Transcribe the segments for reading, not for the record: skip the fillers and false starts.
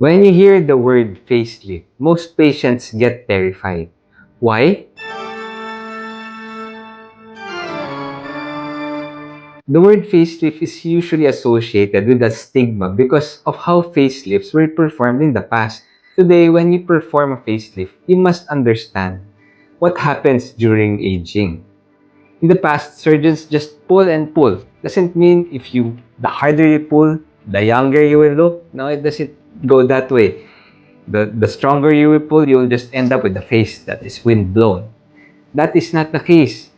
When you hear the word facelift, most patients get terrified. Why? The word facelift is usually associated with a stigma because of how facelifts were performed in the past. Today, when you perform a facelift, you must understand what happens during aging. In the past, surgeons just pull and pull. Doesn't mean the harder you pull, the younger you will look. No, it doesn't go that way. The stronger you will pull, you will just end up with a face that is wind blown. That is not the case.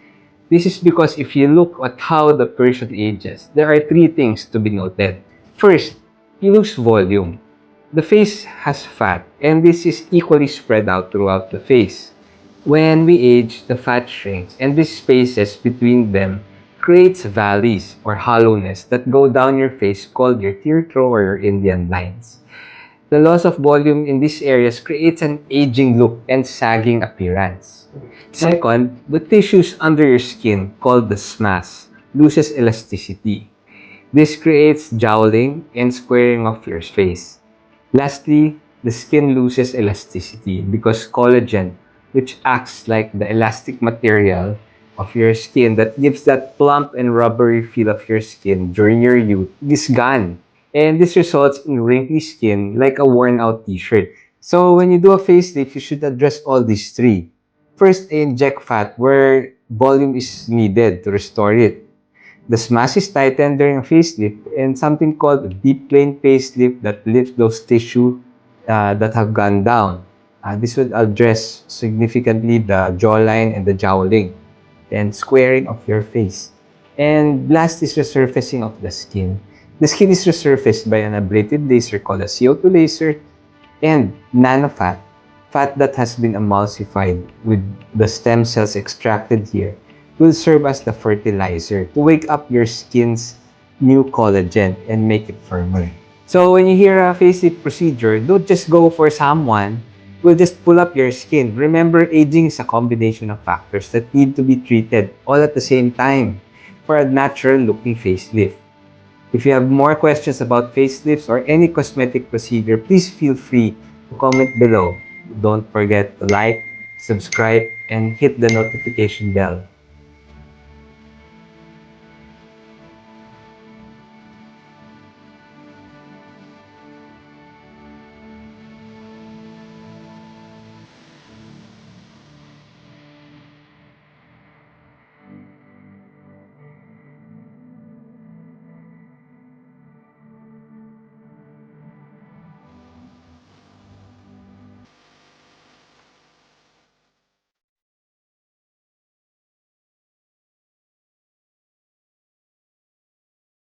This is because if you look at how the person ages, there are three things to be noted. First, you lose volume. The face has fat, and this is equally spread out throughout the face. When we age, the fat shrinks, and these spaces between them creates valleys or hollowness that go down your face called your teardrop or your Indian lines. The loss of volume in these areas creates an aging look and sagging appearance. Second, the tissues under your skin, called the smas, loses elasticity. This creates jowling and squaring of your face. Lastly, the skin loses elasticity because collagen, which acts like the elastic material of your skin that gives that plump and rubbery feel of your skin during your youth, is gone. And this results in wrinkly skin like a worn out t-shirt. So when you do a facelift, you should address all these three. First, inject fat where volume is needed to restore it. The smash is tightened during a facelift, and something called a deep plane facelift that lifts those tissue that have gone down. This would address significantly the jawline and the jowling and squaring of your face. And last is resurfacing of the skin. The skin is resurfaced by an ablative laser called a CO2 laser and nanofat, fat that has been emulsified with the stem cells extracted here, will serve as the fertilizer to wake up your skin's new collagen and make it firmer. So when you hear a facelift procedure, don't just go for someone who will just pull up your skin. Remember, aging is a combination of factors that need to be treated all at the same time for a natural looking facelift. If you have more questions about facelifts or any cosmetic procedure, please feel free to comment below. Don't forget to like, subscribe, and hit the notification bell.